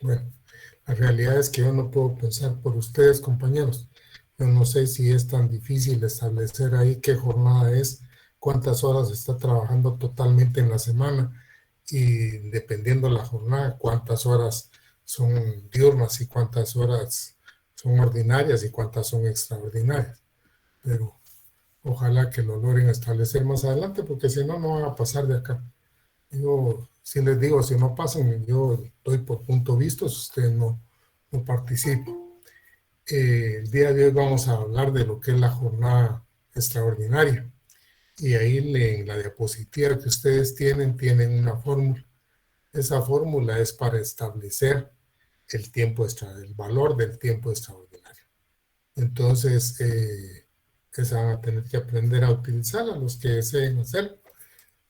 Bueno, la realidad es que yo no puedo pensar por ustedes, compañeros. Yo no sé si es tan difícil establecer ahí qué jornada es, cuántas horas está trabajando totalmente en la semana y dependiendo la jornada, cuántas horas son diurnas y cuántas horas son ordinarias y cuántas son extraordinarias. Pero ojalá que lo logren establecer más adelante porque si no, no van a pasar de acá. Yo, si les digo, si no pasan, yo doy por punto visto, si ustedes no participan. El día de hoy vamos a hablar de lo que es la jornada extraordinaria. Y ahí en la diapositiva que ustedes tienen una fórmula. Esa fórmula es para establecer el tiempo el valor del tiempo extraordinario. Entonces, esa van a tener que aprender a utilizarla los que deseen hacerlo.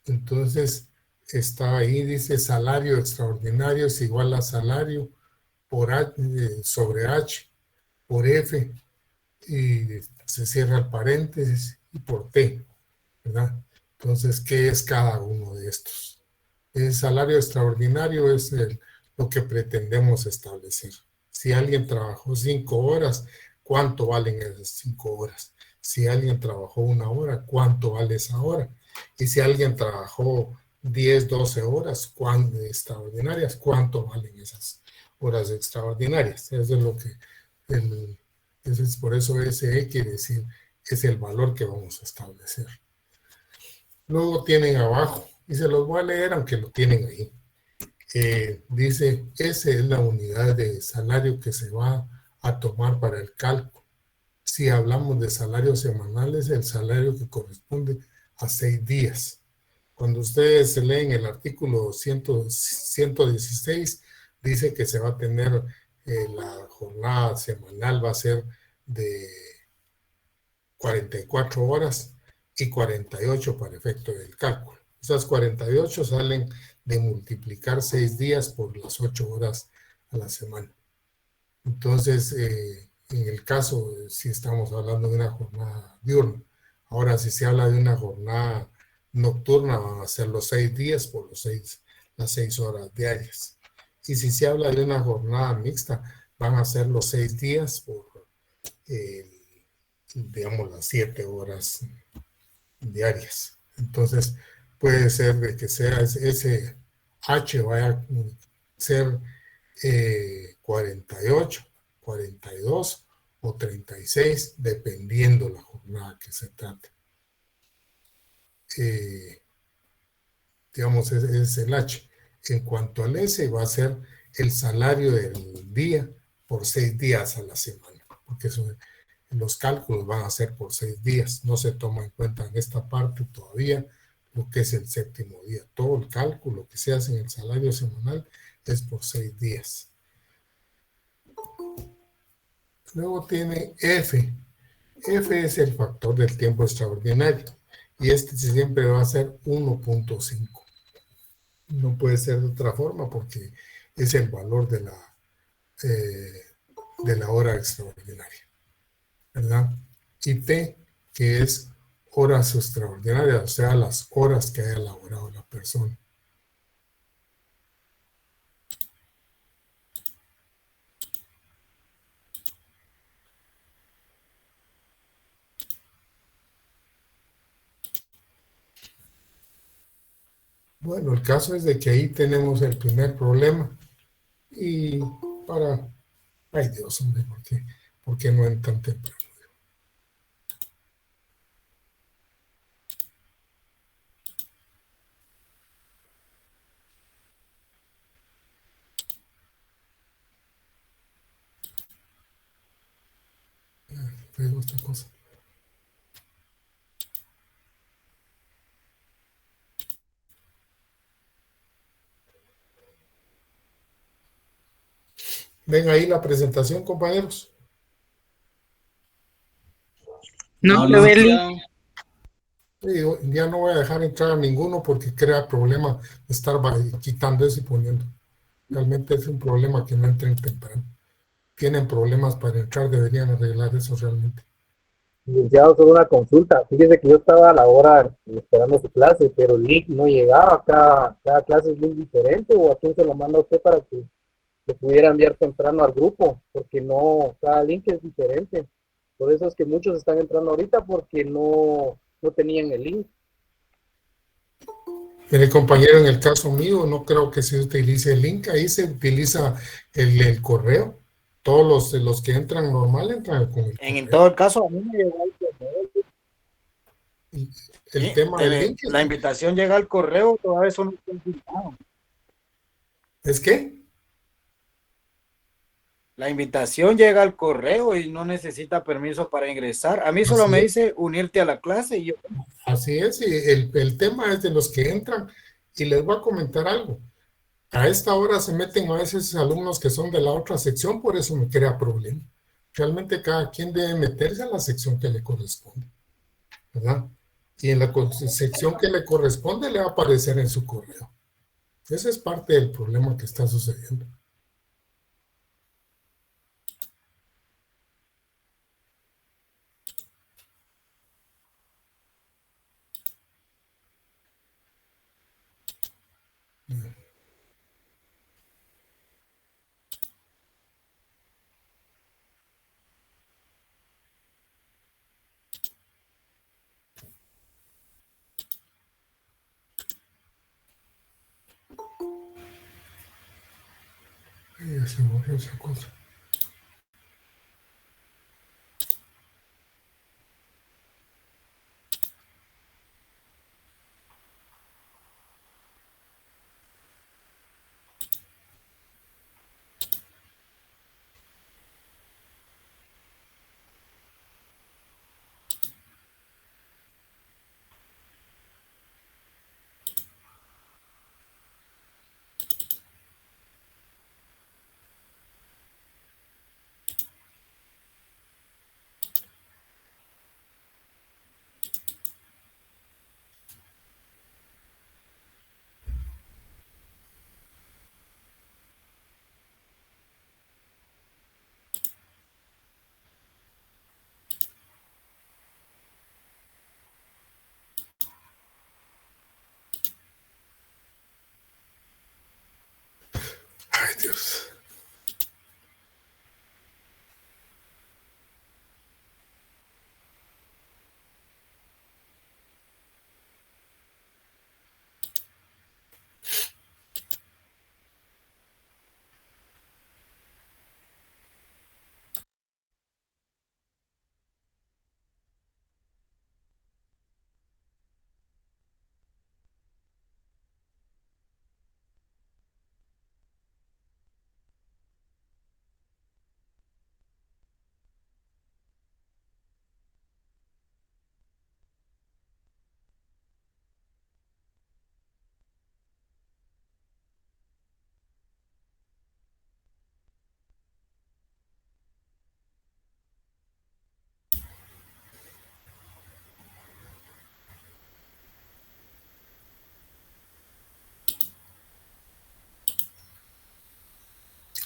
Entonces, está ahí, dice salario extraordinario es igual a salario por H, sobre H por F, y se cierra el paréntesis, y por T, ¿verdad? Entonces, ¿qué es cada uno de estos? El salario extraordinario es lo que pretendemos establecer. Si alguien trabajó 5 horas, ¿cuánto valen esas 5 horas? Si alguien trabajó 1 hora, ¿cuánto vale esa hora? Y si alguien trabajó 10, 12 horas extraordinarias, ¿cuánto valen esas horas extraordinarias? Eso es lo que, por eso SE quiere decir, es el valor que vamos a establecer. Luego tienen abajo, y se los voy a leer aunque lo tienen ahí. Dice, esa es la unidad de salario que se va a tomar para el cálculo. Si hablamos de salarios semanales, el salario que corresponde a 6 días. Cuando ustedes leen el artículo 116, dice que se va a tener la jornada semanal va a ser de 44 horas y 48 para efecto del cálculo. Esas 48 salen de multiplicar 6 días por las 8 horas a la semana. Entonces, en el caso, si estamos hablando de una jornada diurna, ahora si se habla de una jornada nocturna, van a ser los 6 días por las 6 horas diarias. Y si se habla de una jornada mixta, van a ser los 6 días por, digamos, las 7 horas diarias. Entonces, puede ser de que sea ese H vaya a ser 48, 42 o 36, dependiendo la jornada que se trate. Digamos, es el H. En cuanto al S, va a ser el salario del día por 6 días a la semana, porque los cálculos van a ser por 6 días. No se toma en cuenta en esta parte todavía lo que es el séptimo día. Todo el cálculo que se hace en el salario semanal es por 6 días. Luego tiene F. F es el factor del tiempo extraordinario. Y este siempre va a ser 1.5. No puede ser de otra forma porque es el valor de la hora extraordinaria, ¿verdad? Y T, que es horas extraordinarias, o sea, las horas que haya elaborado la persona. Bueno, el caso es de que ahí tenemos el primer problema. Y para... Ay Dios, hombre, ¿por qué no en tan temprano? Traigo esta cosa. Ven ahí la presentación, compañeros. No, No, Beli. licenciado. Digo, ya no voy a dejar entrar a ninguno porque crea problema estar quitando eso y poniendo. Realmente es un problema que no entren temprano. Tienen problemas para entrar, deberían arreglar eso realmente. Licenciado, solo una consulta. Fíjese que yo estaba a la hora esperando su clase, pero el link no llegaba. Cada clase es link diferente, o a quién se lo manda usted para que lo pudiera enviar temprano al grupo, porque no, cada link es diferente. Por eso es que muchos están entrando ahorita porque no tenían el link. Mire, compañero, en el caso mío, no creo que se utilice el link, ahí se utiliza el correo. Todos los que entran normal entran con el En correo. todo caso, a mí me llegó el correo. Y el Sí, tema del link la invitación llega al correo, todavía eso no está confirmado. es que, La invitación llega al correo y no necesita permiso para ingresar. A mí solo así me es, dice unirte a la clase y yo, así es, y el tema es de los que entran. Y les voy a comentar algo. A esta hora se meten a veces alumnos que son de la otra sección, por eso me crea problema. Realmente cada quien debe meterse a la sección que le corresponde, ¿verdad? Y en la sección que le corresponde le va a aparecer en su correo. Ese es parte del problema que está sucediendo. Ya se borró esa cosa. Ay, Dios.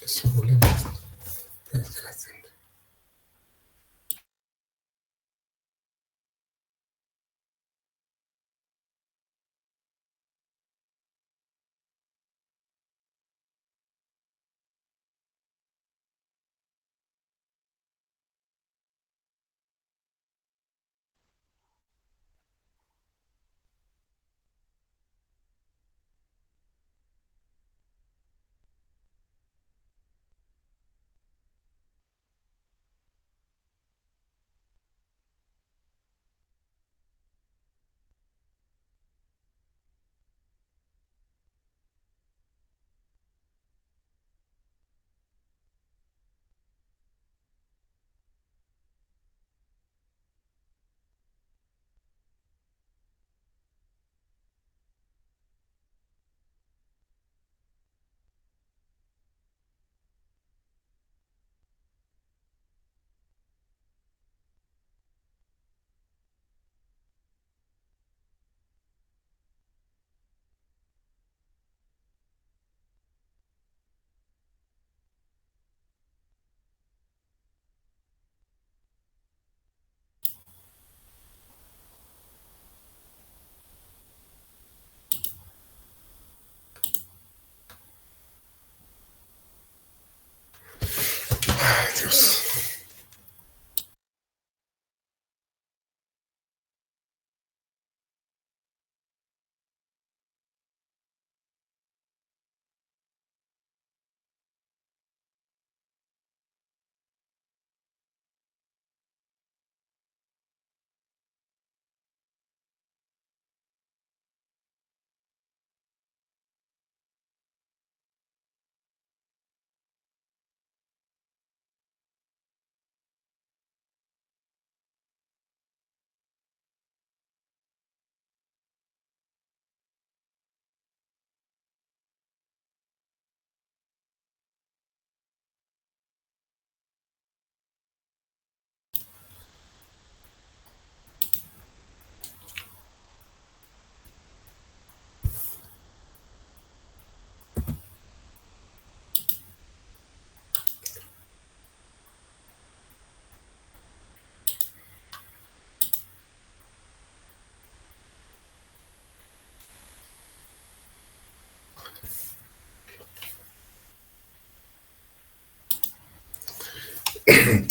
Ese problema es grande.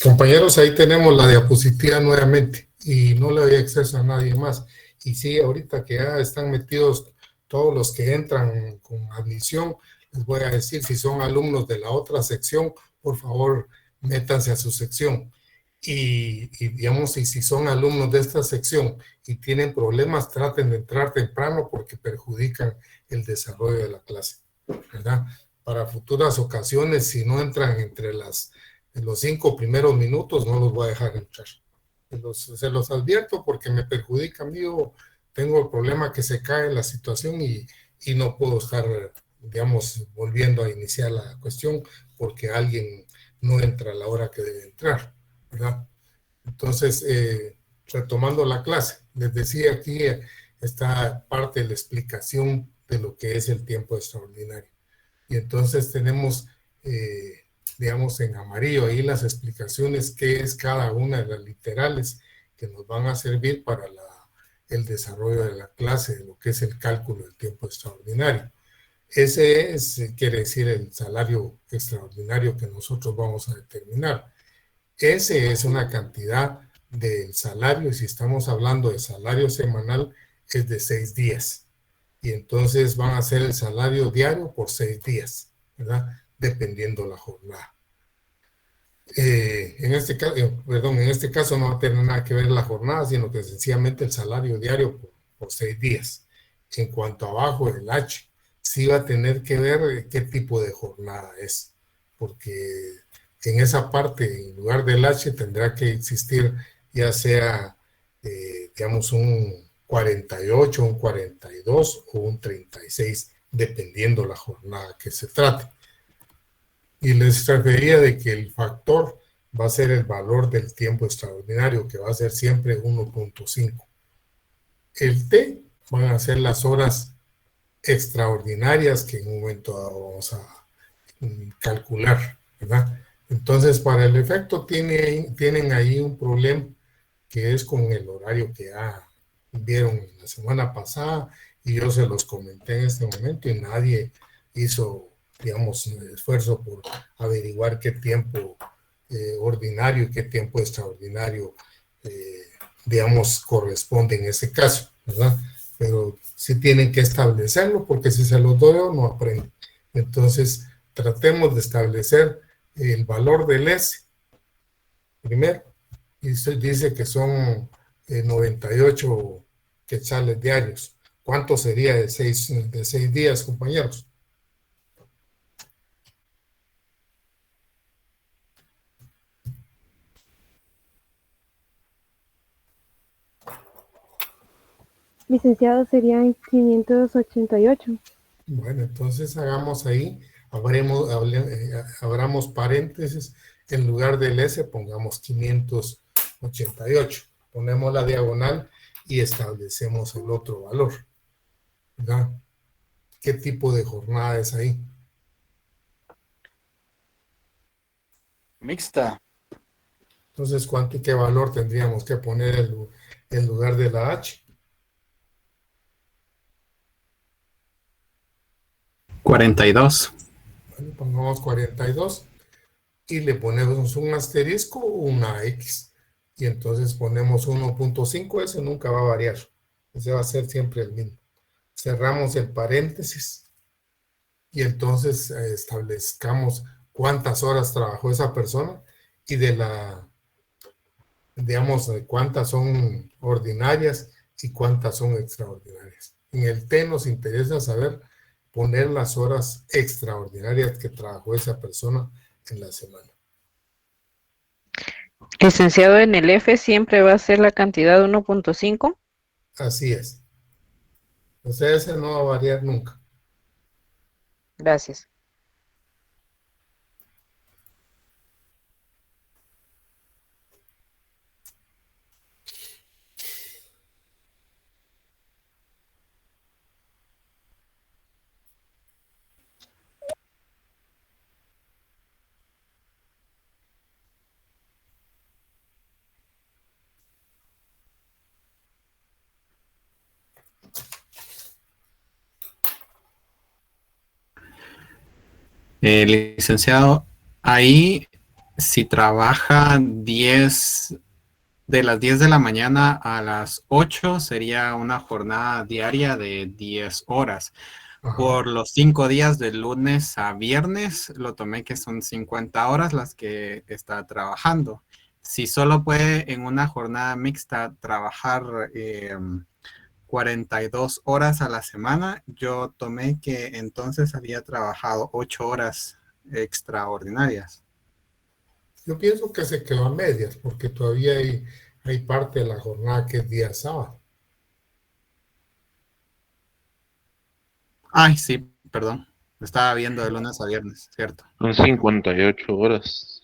Compañeros, ahí tenemos la diapositiva nuevamente y no le doy acceso a nadie más. Y sí, ahorita que ya están metidos todos los que entran con admisión, les voy a decir, si son alumnos de la otra sección, por favor, métanse a su sección. Digamos, y si son alumnos de esta sección y tienen problemas, traten de entrar temprano porque perjudican el desarrollo de la clase, ¿verdad? Para futuras ocasiones, si no entran entre los 5 primeros minutos, no los voy a dejar entrar. Se los advierto porque me perjudica a mí. Yo tengo el problema que se cae la situación y no puedo estar, digamos, volviendo a iniciar la cuestión porque alguien no entra a la hora que debe entrar, ¿verdad? Entonces, retomando la clase, les decía aquí está parte de la explicación de lo que es el tiempo extraordinario. Y entonces tenemos, digamos, en amarillo ahí las explicaciones qué es cada una de las literales que nos van a servir para el desarrollo de la clase, de lo que es el cálculo del tiempo extraordinario. Ese quiere decir el salario extraordinario que nosotros vamos a determinar. Ese es una cantidad del salario, y si estamos hablando de salario semanal, es de 6 días. Y entonces van a ser el salario diario por 6 días, ¿verdad? Dependiendo la jornada. En este caso no va a tener nada que ver la jornada, sino que sencillamente el salario diario por 6 días. En cuanto abajo el H, sí va a tener que ver qué tipo de jornada es, porque en esa parte, en lugar del H, tendrá que existir ya sea, digamos, un 48, un 42 o un 36, dependiendo la jornada que se trate. Y les refería de que el factor va a ser el valor del tiempo extraordinario, que va a ser siempre 1.5. El T van a ser las horas extraordinarias que en un momento vamos a calcular, ¿verdad? Entonces, para el efecto tienen ahí un problema que es con el horario que ya vieron la semana pasada y yo se los comenté en este momento y nadie hizo, digamos, esfuerzo por averiguar qué tiempo ordinario y qué tiempo extraordinario, digamos, corresponde en ese caso, ¿verdad? Pero sí tienen que establecerlo porque si se los doy no aprenden. Entonces, tratemos de establecer el valor del S primero. Y dice que son 98 quetzales diarios. ¿Cuánto sería de 6 días, compañeros? Licenciado, serían 588. Bueno, entonces hagamos ahí, abramos paréntesis, en lugar del S pongamos 588. Ponemos la diagonal y establecemos el otro valor, ¿verdad? ¿Qué tipo de jornada es ahí? Mixta. Entonces, ¿cuánto y qué valor tendríamos que poner en lugar de la H? 42. Bueno, pongamos 42 y le ponemos un asterisco o una X. Y entonces ponemos 1.5, ese nunca va a variar. Ese va a ser siempre el mismo. Cerramos el paréntesis y entonces establezcamos cuántas horas trabajó esa persona y digamos, cuántas son ordinarias y cuántas son extraordinarias. En el T nos interesa saber poner las horas extraordinarias que trabajó esa persona en la semana. Licenciado, en el F siempre va a ser la cantidad 1.5. Así es. O sea, ese no va a variar nunca. Gracias. Licenciado, ahí Si trabaja 10, de las 10 de la mañana a las 8, sería una jornada diaria de 10 horas. Ajá. Por los 5 días de lunes a viernes, lo tomé que son 50 horas las que está trabajando. Si solo puede en una jornada mixta trabajar 42 horas a la semana, yo tomé que entonces había trabajado 8 horas extraordinarias. Yo pienso que se quedó a medias porque todavía hay parte de la jornada que es día sábado. Ay, sí, perdón. Estaba viendo de lunes a viernes, ¿cierto? Son 58 horas.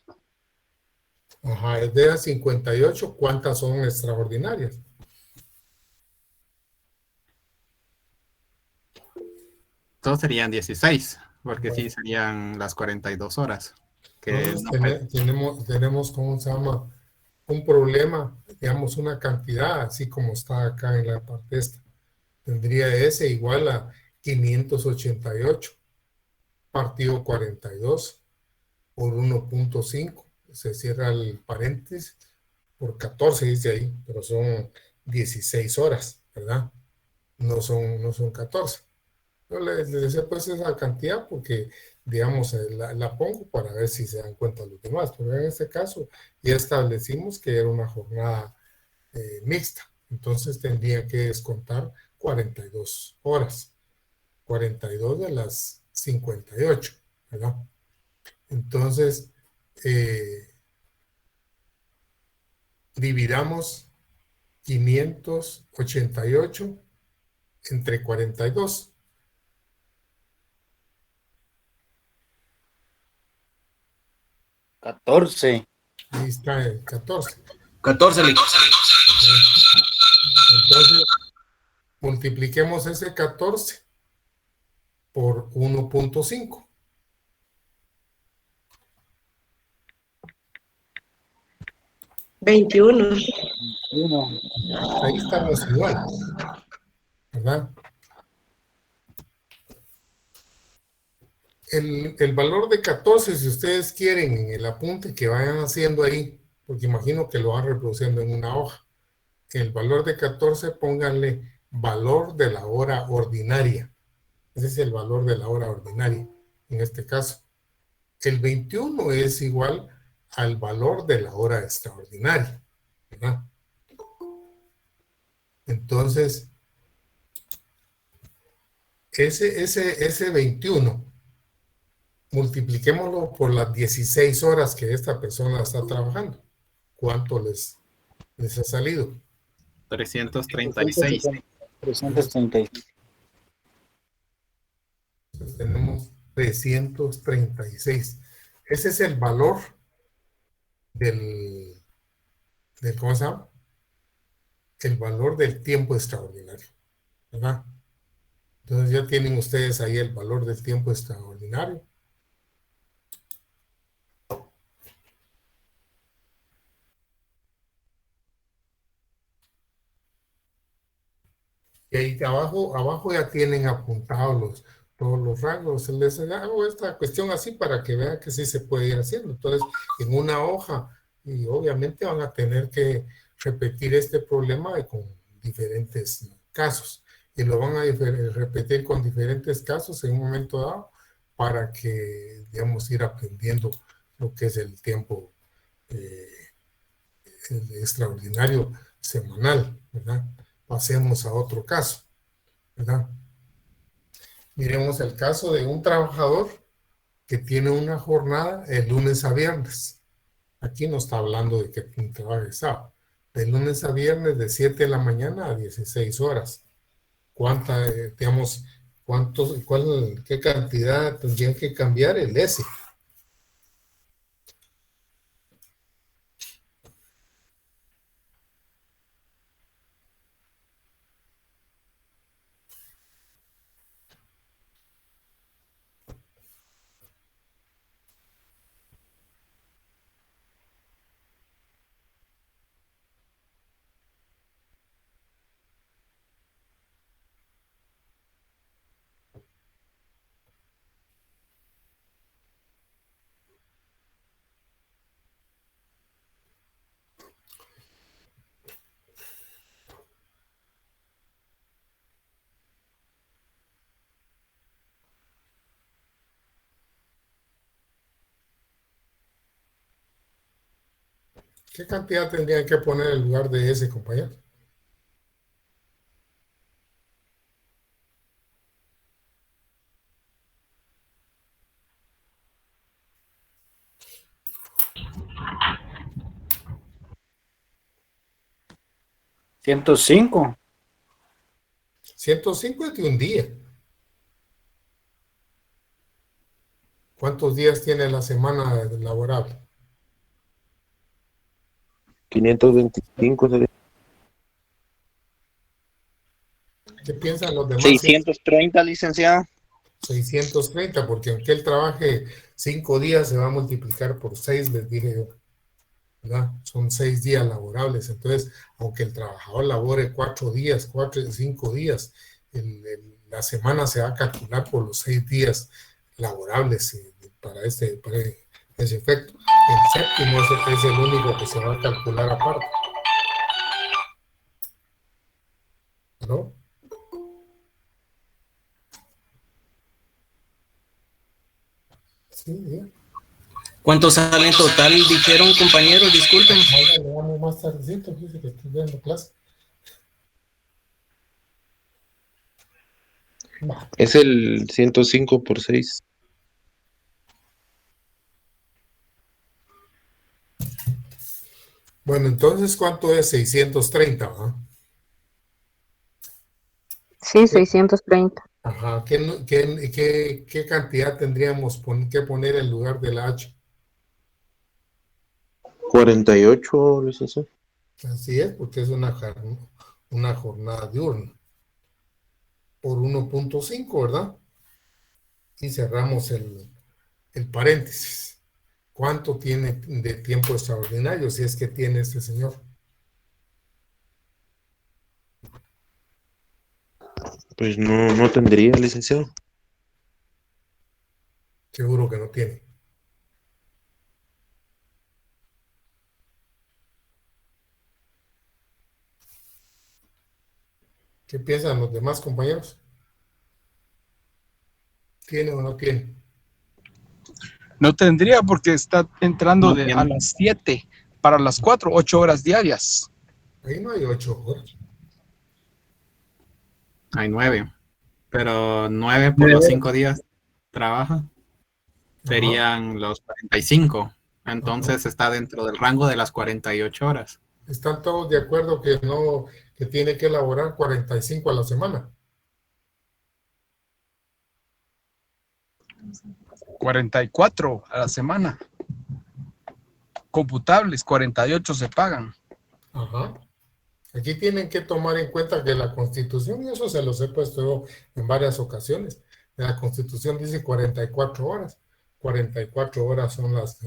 Ajá, es de las 58, ¿cuántas son extraordinarias? Todos serían 16, porque Bueno, sí serían las 42 horas. Que entonces no puede. tenemos, ¿cómo se llama? Un problema, digamos, una cantidad, así como está acá en la parte esta. Tendría ese igual a 588 partido 42 por 1.5. Se cierra el paréntesis por 14, dice ahí, pero son 16 horas, ¿verdad? No son 14. Yo les decía pues esa cantidad porque, digamos, la pongo para ver si se dan cuenta los demás, pero en este caso ya establecimos que era una jornada mixta, entonces tendría que descontar 42 horas, 42 de las 58, ¿verdad? Entonces, eh, dividamos 588 entre 42. 14. Ahí está el 14. 14. Entonces, multipliquemos ese 14 por 1.5. 21. 1. Ahí estamos igual, ¿verdad? El valor de 14, si ustedes quieren, en el apunte que vayan haciendo ahí, porque imagino que lo van reproduciendo en una hoja, el valor de 14, pónganle valor de la hora ordinaria. Ese es el valor de la hora ordinaria, en este caso. El 21 es igual al valor de la hora extraordinaria, ¿verdad? Entonces, ese 21, multipliquémoslo por las 16 horas que esta persona está trabajando. ¿Cuánto les ha salido? 336. 336. Entonces, tenemos 336. Ese es el valor del ¿cómo se llama? El valor del tiempo extraordinario, ¿verdad? Entonces ya tienen ustedes ahí el valor del tiempo extraordinario. Y ahí abajo ya tienen apuntados todos los rangos. Les hago esta cuestión así para que vean que sí se puede ir haciendo. Entonces, en una hoja, y obviamente van a tener que repetir este problema con diferentes casos. Y lo van a repetir con diferentes casos en un momento dado para que, digamos, ir aprendiendo lo que es el tiempo eh, el extraordinario semanal, ¿verdad? Pasemos a otro caso, ¿verdad? Miremos el caso de un trabajador que tiene una jornada de lunes a viernes. Aquí no está hablando de que trabaje sábado. De lunes a viernes de 7 de la mañana a 16 horas. ¿Cuánta, digamos, qué cantidad tendría que cambiar el S? ¿Qué cantidad tendría que poner en lugar de ese, compañero? ¿105? 105 es de un día. ¿Cuántos días tiene la semana laborable? 525 sería. ¿Qué piensan los demás? 630, licenciado. 630, porque aunque él trabaje 5 días, se va a multiplicar por 6, les dije yo, ¿verdad? Son 6 días laborables. Entonces, aunque el trabajador labore 4 días, 5 días, la semana se va a calcular por los 6 días laborables para ese efecto. El séptimo es el único que se va a calcular aparte. ¿No? Sí, bien. ¿Cuánto sale en total, dijeron, compañeros? Disculpen. Ahora le damos más tardecito, fíjese que estoy viendo clase. Es el 105 por 6. Bueno, entonces, ¿cuánto es 630? ¿Va? Sí, 630. Ajá, ¿qué cantidad tendríamos que poner en lugar de la H? 48, licenciado. Así es, porque es una jornada diurna. Por 1.5, ¿verdad? Y cerramos el paréntesis. ¿Cuánto tiene de tiempo extraordinario si es que tiene este señor? Pues no tendría, licenciado. Seguro que no tiene. ¿Qué piensan los demás compañeros? ¿Tiene o no tiene? No tendría porque está entrando No tiene. a las 7 para las 4, 8 horas diarias. Ahí no hay 8 horas. Hay 9. Pero 9 por los 5 días trabaja. Serían los 45. Entonces está dentro del rango de las 48 horas. ¿Están todos de acuerdo que tiene que elaborar 45 a la semana? 44 a la semana. Computables, 48 se pagan. Ajá. Aquí tienen que tomar en cuenta que la Constitución, y eso se los he puesto yo en varias ocasiones, la Constitución dice 44 horas. 44 horas son las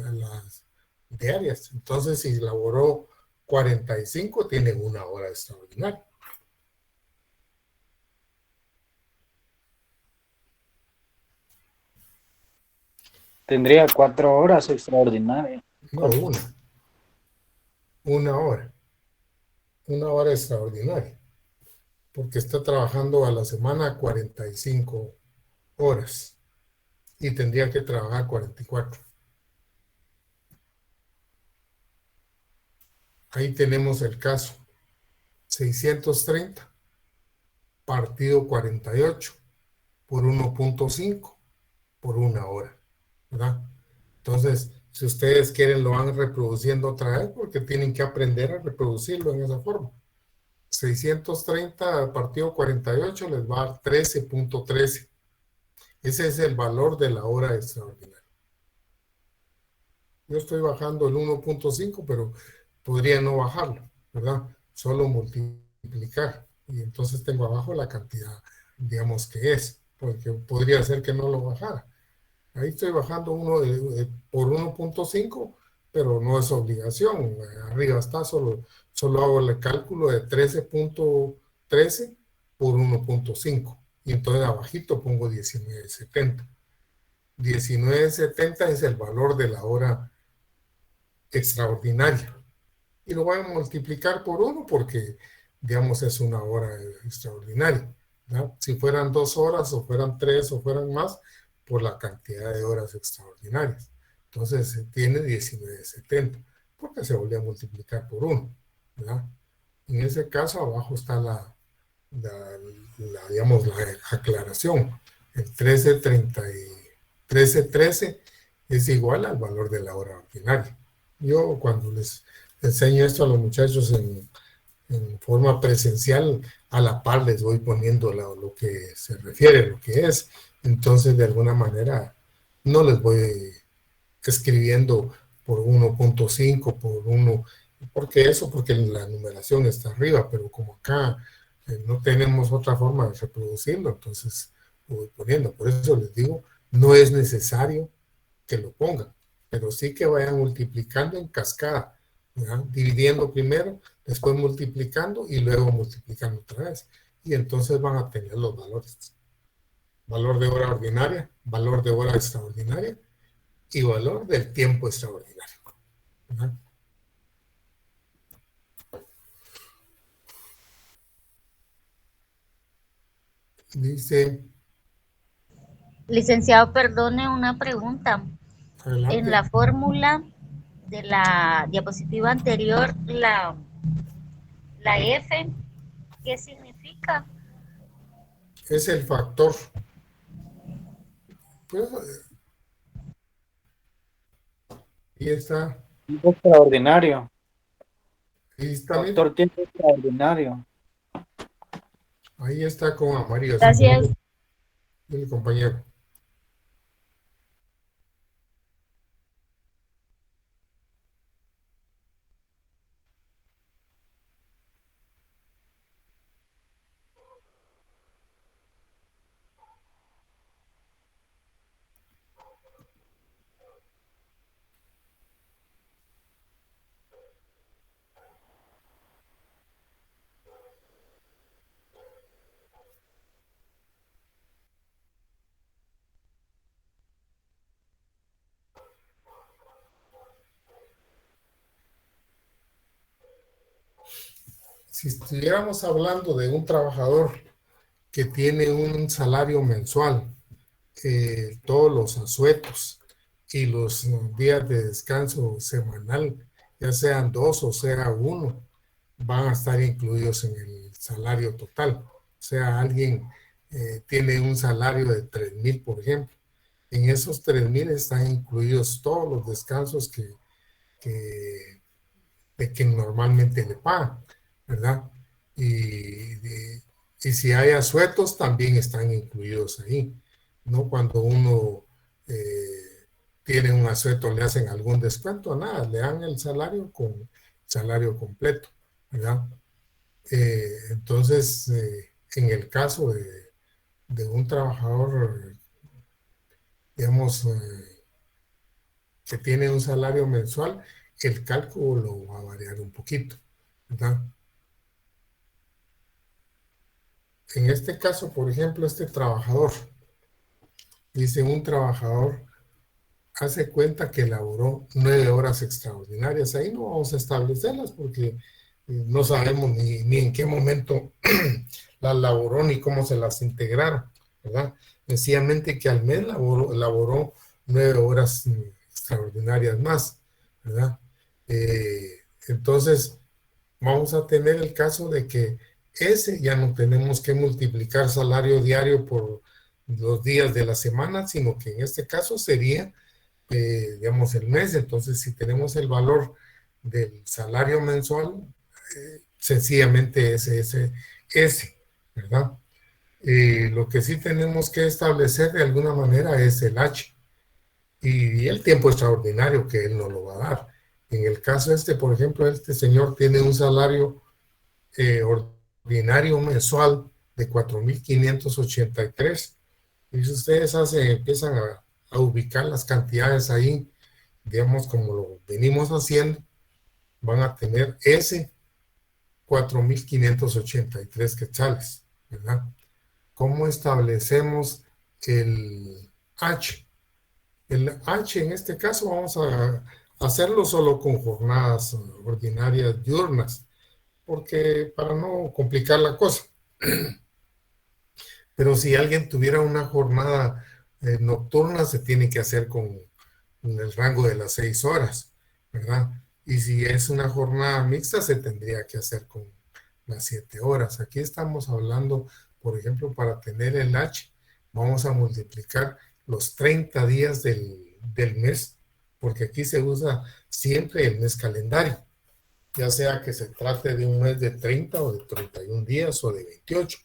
diarias. Entonces, si laboró 45, tiene una hora extraordinaria. Tendría 4 horas extraordinarias. No, una hora. Una hora extraordinaria. Porque está trabajando a la semana 45 horas. Y tendría que trabajar 44. Ahí tenemos el caso. 630 partido 48 por 1.5 por una hora, ¿verdad? Entonces, si ustedes quieren, lo van reproduciendo otra vez porque tienen que aprender a reproducirlo en esa forma. 630 partido 48 les va a dar 13.13. Ese es el valor de la hora extraordinaria. Yo estoy bajando el 1.5, pero podría no bajarlo, ¿verdad? Solo multiplicar. Y entonces tengo abajo la cantidad, digamos, que es, porque podría ser que no lo bajara. Ahí estoy bajando por 1.5, pero no es obligación. Arriba está, solo hago el cálculo de 13.13 por 1.5. Y entonces abajito pongo 19.70. 19.70 es el valor de la hora extraordinaria. Y lo voy a multiplicar por 1 porque, digamos, es una hora extraordinaria, ¿no? Si fueran 2 horas o fueran 3 o fueran más, por la cantidad de horas extraordinarias. Entonces, tiene 19.70. porque se volvió a multiplicar por 1, ¿verdad? En ese caso, abajo está digamos, la aclaración. El 1313 es igual al valor de la hora ordinaria. Yo cuando les enseño esto a los muchachos en forma presencial, a la par les voy poniendo lo que se refiere, lo que es. Entonces, de alguna manera, no les voy escribiendo por 1.5, por 1, porque la numeración está arriba, pero como acá no tenemos otra forma de reproducirlo, entonces lo voy poniendo. Por eso les digo, no es necesario que lo pongan, pero sí que vayan multiplicando en cascada, ¿verdad? Dividiendo primero, después multiplicando y luego multiplicando otra vez. Y entonces van a tener los valores. Valor de hora ordinaria, valor de hora extraordinaria y valor del tiempo extraordinario, ¿verdad? Dice... Licenciado, perdone una pregunta. Adelante. En la fórmula de la diapositiva anterior, la F, ¿qué significa? Es el factor. Pues, ahí está. Tiempo extraordinario. Ahí está. Factor tiempo extraordinario. Ahí está con amarillo. Gracias. Dile, compañero. Si estuviéramos hablando de un trabajador que tiene un salario mensual, todos los asuetos y los días de descanso semanal, ya sean 2 o sea 1, van a estar incluidos en el salario total. O sea, alguien tiene un salario de 3,000, por ejemplo. En esos 3,000 están incluidos todos los descansos que normalmente le pagan, ¿verdad? Y si hay asuetos, también están incluidos ahí, ¿no? Cuando uno tiene un asueto, le hacen algún descuento, nada, le dan el salario con salario completo, ¿verdad? Entonces, en el caso de un trabajador, digamos, que tiene un salario mensual, el cálculo va a variar un poquito, ¿verdad? En este caso, por ejemplo, este trabajador, dice un trabajador, hace cuenta que laboró 9 horas extraordinarias. Ahí no vamos a establecerlas porque no sabemos ni en qué momento las laboró ni cómo se las integraron, ¿verdad? Sencillamente que al mes laboró 9 horas extraordinarias más, ¿verdad? Entonces, vamos a tener el caso de que ese ya no tenemos que multiplicar salario diario por los días de la semana, sino que en este caso sería, digamos, el mes. Entonces, si tenemos el valor del salario mensual, sencillamente ese, ¿verdad? Lo que sí tenemos que establecer de alguna manera es el H y el tiempo extraordinario que él no lo va a dar. En el caso por ejemplo, este señor tiene un salario ordinario mensual de 4,583. Y si ustedes empiezan a ubicar las cantidades ahí, digamos, como lo venimos haciendo, van a tener ese 4,583 quetzales, ¿verdad? ¿Cómo establecemos el H? El H en este caso vamos a hacerlo solo con jornadas ordinarias diurnas, porque para no complicar la cosa. Pero si alguien tuviera una jornada nocturna, se tiene que hacer con el rango de las 6 horas, ¿verdad? Y si es una jornada mixta, se tendría que hacer con las 7 horas. Aquí estamos hablando, por ejemplo, para tener el H, vamos a multiplicar los 30 días del mes, porque aquí se usa siempre el mes calendario, ya sea que se trate de un mes de 30 o de 31 días o de 28.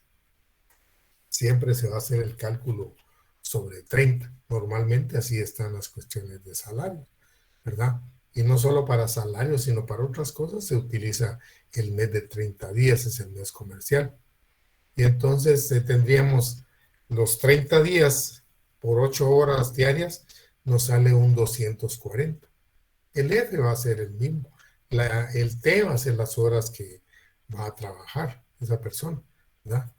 Siempre se va a hacer el cálculo sobre 30. Normalmente así están las cuestiones de salario, ¿verdad? Y no solo para salario, sino para otras cosas se utiliza el mes de 30 días, es el mes comercial. Y entonces tendríamos los 30 días por 8 horas diarias, nos sale un 240. El F va a ser el mismo. El T va a ser las horas que va a trabajar esa persona, ¿verdad?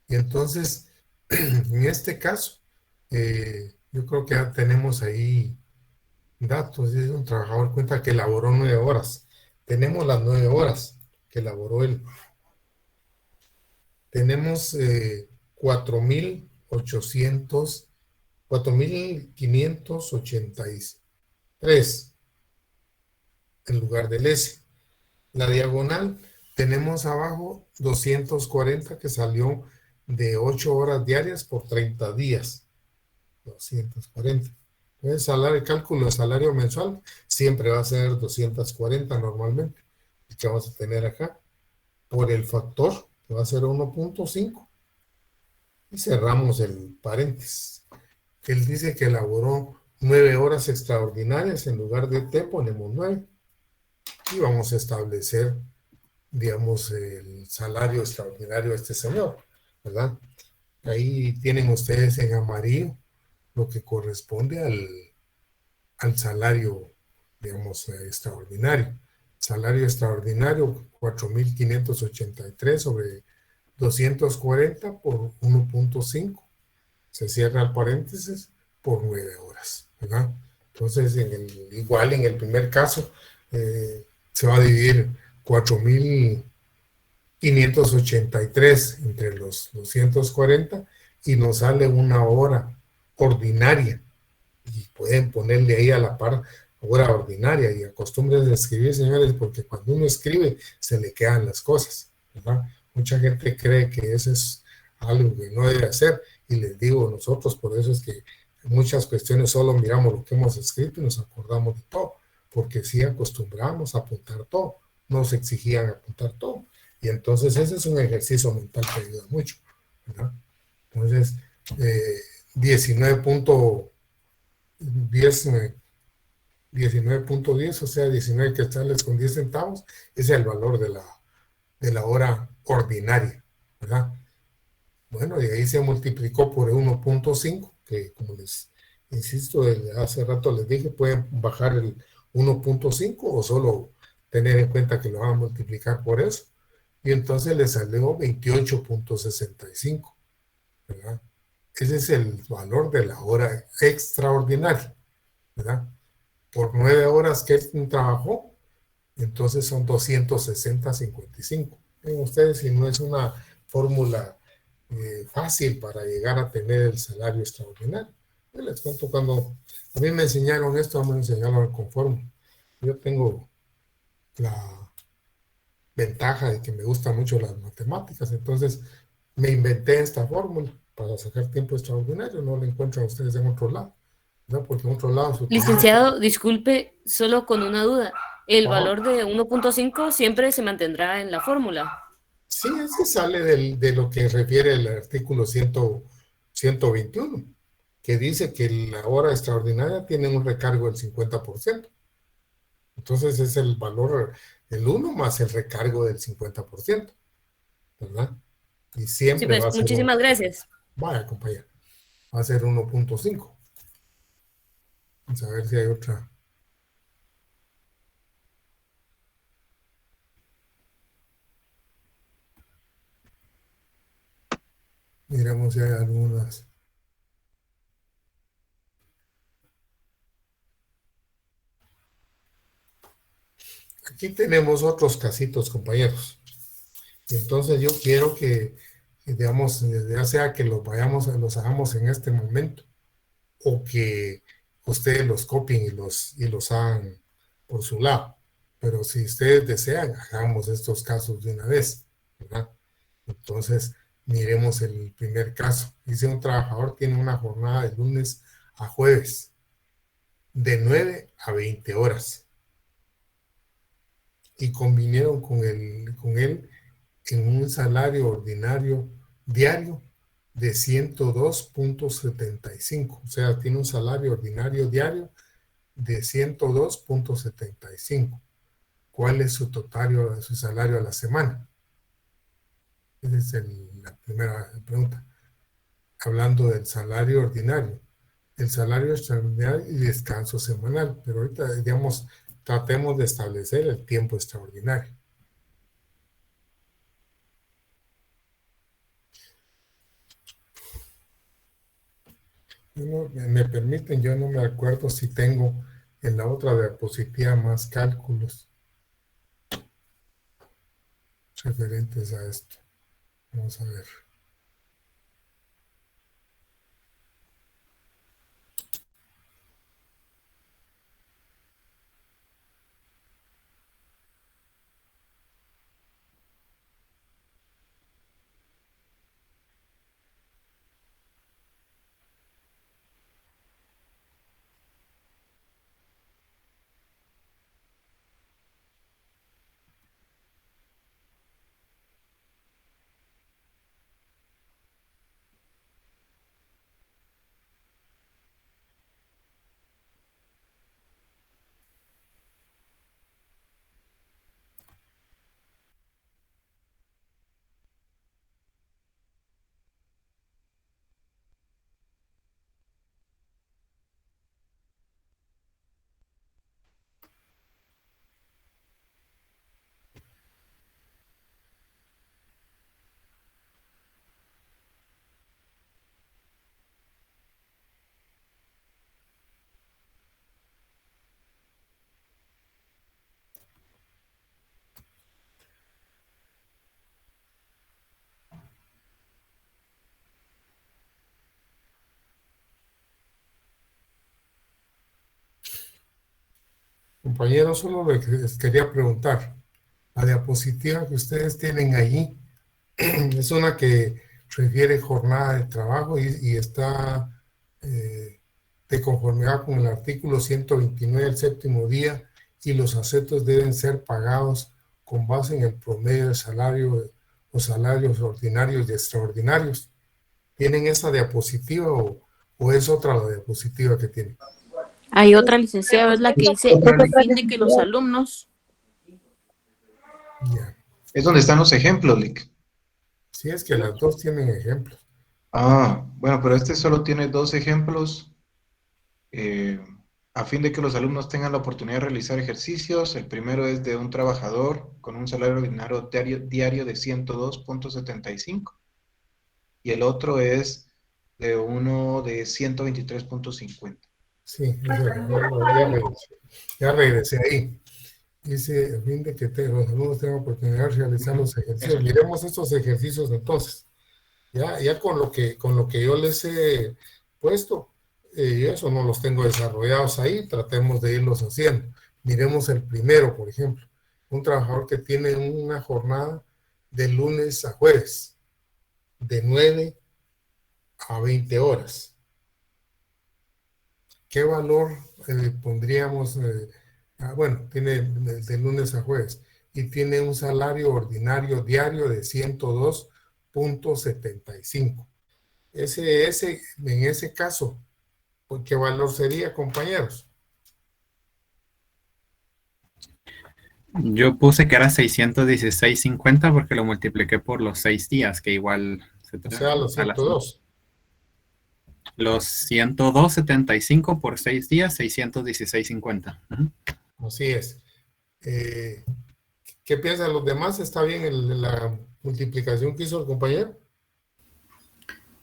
Y entonces, en este caso, yo creo que ya tenemos ahí datos. Es un trabajador cuenta que elaboró 9 horas. Tenemos las 9 horas que elaboró él. Tenemos 4.583 en lugar del S. La diagonal, tenemos abajo 240 que salió de 8 horas diarias por 30 días. 240. El cálculo de salario mensual siempre va a ser 240 normalmente. Y que vamos a tener acá por el factor, que va a ser 1.5. Y cerramos el paréntesis. Él dice que elaboró 9 horas extraordinarias. En lugar de T ponemos 9. Y vamos a establecer, digamos, el salario extraordinario de este señor, ¿verdad? Ahí tienen ustedes en amarillo lo que corresponde al salario, digamos, extraordinario. Salario extraordinario, 4.583 sobre 240 por 1.5. Se cierra el paréntesis por 9 horas, ¿verdad? Entonces, igual en el primer caso, se va a dividir 4.583 entre los 240 y nos sale una hora ordinaria. Y pueden ponerle ahí a la par hora ordinaria y acostumbren a escribir, señores, porque cuando uno escribe se le quedan las cosas, ¿verdad? Mucha gente cree que eso es algo que no debe hacer y les digo, nosotros por eso es que en muchas cuestiones solo miramos lo que hemos escrito y nos acordamos de todo, porque sí acostumbramos a apuntar todo, nos exigían apuntar todo. Y entonces ese es un ejercicio mental que ayuda mucho, ¿verdad? Entonces, 19.10, o sea, 19 quetzales con 10 centavos, ese es el valor de la hora ordinaria, ¿verdad? Bueno, y ahí se multiplicó por 1.5, que como les insisto, hace rato les dije, pueden bajar el 1.5 o solo tener en cuenta que lo van a multiplicar por eso. Y entonces le salió 28.65, ¿verdad? Ese es el valor de la hora extraordinaria, ¿verdad? Por 9 horas que él trabajó, entonces son 260.55. Ven ustedes, si no es una fórmula fácil para llegar a tener el salario extraordinario. Yo les cuento, cuando a mí me enseñaron esto, me enseñaron con fórmula. Yo tengo la ventaja de que me gustan mucho las matemáticas, entonces me inventé esta fórmula para sacar tiempo extraordinario. No la encuentran ustedes en otro lado, ¿no? Porque en otro lado... Licenciado, disculpe, solo con una duda. ¿El valor de 1.5 siempre se mantendrá en la fórmula? Sí, ese sale de lo que refiere el artículo 121, que dice que la hora extraordinaria tiene un recargo del 50%. Entonces es el valor, el 1 más el recargo del 50%, ¿verdad? Y siempre sí, pues, va a ser... Muchísimas gracias. Vaya, compañero. Va a ser 1.5. Vamos a ver si hay otra. Miremos si hay algunas. Aquí tenemos otros casitos, compañeros. Entonces yo quiero que, digamos, ya sea que los hagamos en este momento, o que ustedes los copien y los hagan por su lado, Pero si ustedes desean, hagamos estos casos de una vez, ¿verdad? Entonces, miremos el primer caso. Dice: un trabajador tiene una jornada de lunes a jueves de 9 a 20 horas. Y convinieron con él en un salario ordinario diario de 102.75. O sea, tiene un salario ordinario diario de 102.75. ¿Cuál es su salario a la semana? Esa es la primera pregunta. Hablando del salario ordinario, el salario extraordinario y descanso semanal. Pero ahorita, digamos, tratemos de establecer el tiempo extraordinario. Me permiten, yo no me acuerdo si tengo en la otra diapositiva más cálculos referentes a esto. Vamos a ver. Compañeros, solo les quería preguntar, la diapositiva que ustedes tienen allí es una que refiere jornada de trabajo y está de conformidad con el artículo 129 del séptimo día, y los acentos deben ser pagados con base en el promedio de salario o salarios ordinarios y extraordinarios. ¿Tienen esa diapositiva o es otra la diapositiva que tienen? Hay otra, licenciado, es la que dice a fin de que los alumnos. Ya. Es donde están los ejemplos, Lick. Sí, es que las dos tienen ejemplos. Ah, bueno, pero este solo tiene dos ejemplos. A fin de que los alumnos tengan la oportunidad de realizar ejercicios. El primero es de un trabajador con un salario ordinario diario de 102.75. Y el otro es de uno de 123.50. Sí, ya regresé ahí. Dice: a fin de que los alumnos tengan oportunidad de realizar los ejercicios. Miremos estos ejercicios entonces. Ya con lo que yo les he puesto, eso no los tengo desarrollados ahí, tratemos de irlos haciendo. Miremos el primero, por ejemplo. Un trabajador que tiene una jornada de lunes a jueves, de 9 a 20 horas. ¿Qué valor pondríamos? Bueno, tiene de lunes a jueves y tiene un salario ordinario diario de 102.75. En ese caso, ¿qué valor sería, compañeros? Yo puse que era 616.50 porque lo multipliqué por los 6 días, que igual se O sea, los 102. Los 102.75 por 6 días, 616.50. Así es. ¿Qué piensan los demás? ¿Está bien la multiplicación que hizo el compañero?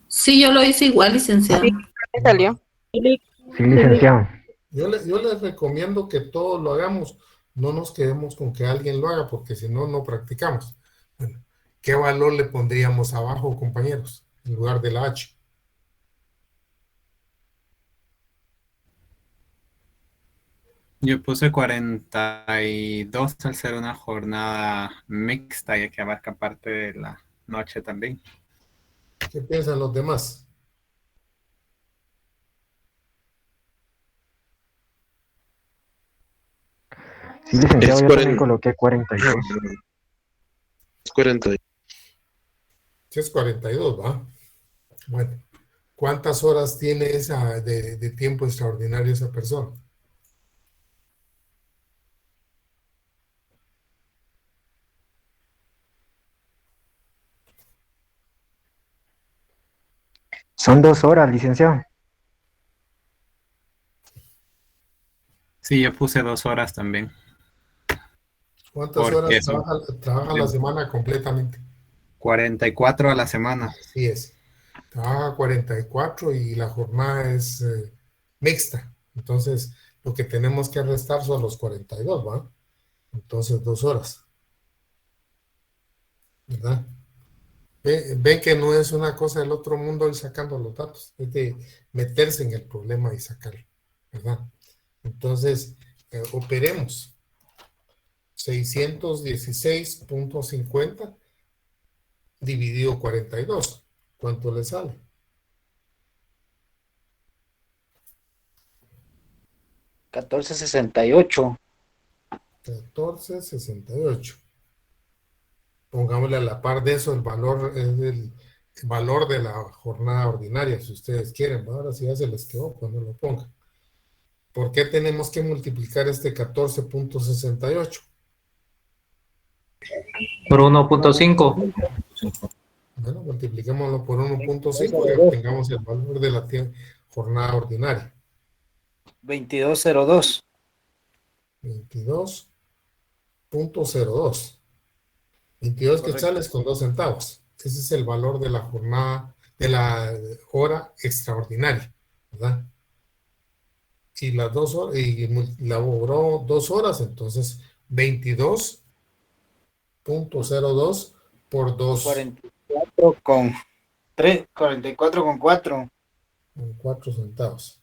Sí, yo lo hice igual, licenciado. Sí, me salió. Sí, licenciado. Yo les recomiendo que todos lo hagamos. No nos quedemos con que alguien lo haga, porque si no, no practicamos. Bueno, ¿qué valor le pondríamos abajo, compañeros, en lugar de la H? Yo puse 42 al ser una jornada mixta, ya que abarca parte de la noche también. ¿Qué piensan los demás? Sí, licenciado, Es yo también 40. coloqué 42. Es 40. Sí, es 42, ¿va? Bueno, ¿cuántas horas tiene esa de tiempo extraordinario esa persona? Son 2 horas, licenciado. Sí, yo puse 2 horas también. ¿Cuántas Porque horas son trabaja la semana completamente? 44 a la semana. Así es. Trabaja 44 y la jornada es mixta. Entonces, lo que tenemos que restar son los 42, ¿va? Entonces, 2 horas. ¿Verdad? Ven que no es una cosa del otro mundo el sacando los datos, es de meterse en el problema y sacarlo, ¿verdad? Entonces, operemos 616.50 dividido 42. ¿Cuánto le sale? 1468. 1468. Pongámosle a la par de eso el valor, es el valor de la jornada ordinaria, si ustedes quieren. Ahora sí ya se les quedó cuando lo pongan. ¿Por qué tenemos que multiplicar este 14.68? Por 1.5. Bueno, multipliquémoslo por 1.5 y obtengamos el valor de la jornada ordinaria. 2202. 22.02. 22 quetzales con 2 centavos. Ese es el valor de la jornada, de la hora extraordinaria, ¿verdad? Y las 2 horas, y laboró 2 horas, entonces 22.02 por 2. 44 con 3, 44 con 4. Con 4 centavos.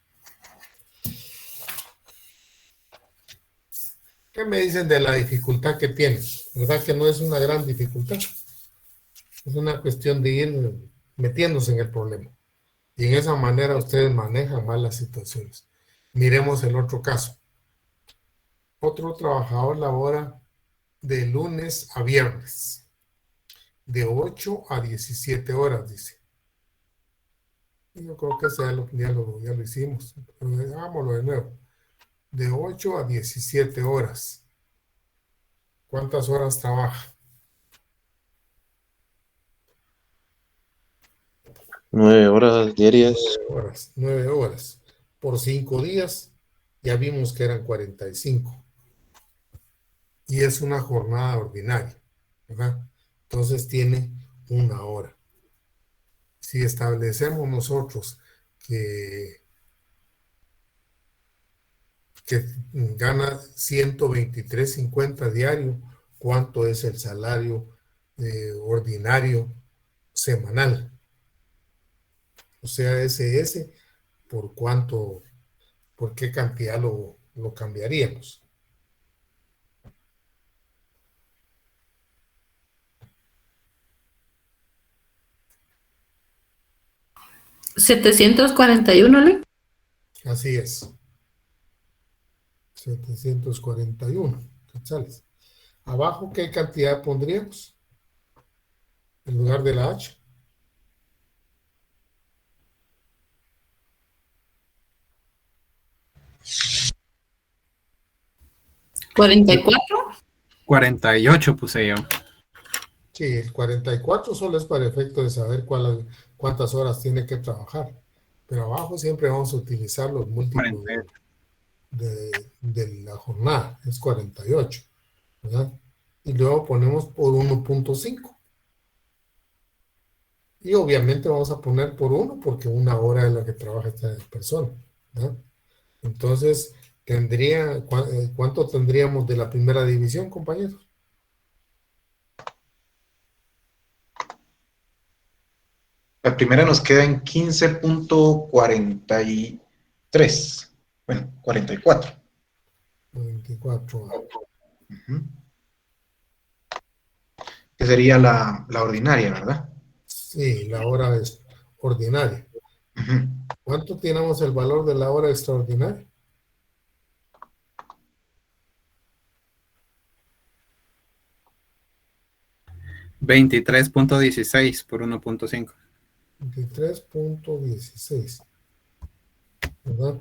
¿Qué me dicen de la dificultad que tiene? ¿Verdad que no es una gran dificultad? Es una cuestión de ir metiéndose en el problema. Y en esa manera ustedes manejan mal las situaciones. Miremos el otro caso. Otro trabajador labora de lunes a viernes, de 8 a 17 horas, dice. Y yo creo que ese ya lo hicimos. Pero hagámoslo de nuevo. De 8 a 17 horas. ¿Cuántas horas trabaja? 9 horas diarias. 9 horas. Por 5 días, ya vimos que eran 45. Y es una jornada ordinaria, ¿verdad? Entonces tiene 1 hora. Si establecemos nosotros que gana 123.50 diario, ¿cuánto es el salario ordinario semanal? O sea, ese, ¿por cuánto, por qué cantidad lo cambiaríamos? ¿741, ¿le? Así es. 741 quetzales. Abajo, ¿qué cantidad pondríamos? En lugar de la H. ¿44? 48 puse yo. Sí, el 44 solo es para efecto de saber cuántas horas tiene que trabajar. Pero abajo siempre vamos a utilizar los múltiplos de la jornada. Es 48, ¿verdad? Y luego ponemos por 1.5. Y obviamente vamos a poner por 1 porque 1 hora es la que trabaja esta persona, ¿verdad? Entonces, ¿cuánto tendríamos de la primera división, compañeros? La primera nos queda en 15.43. Bueno, 44. 24 horas. Que sería la ordinaria, ¿verdad? Sí, la hora es ordinaria. ¿Cuánto tenemos el valor de la hora extraordinaria? $23.16 por 1.5. 23.16. ¿Verdad?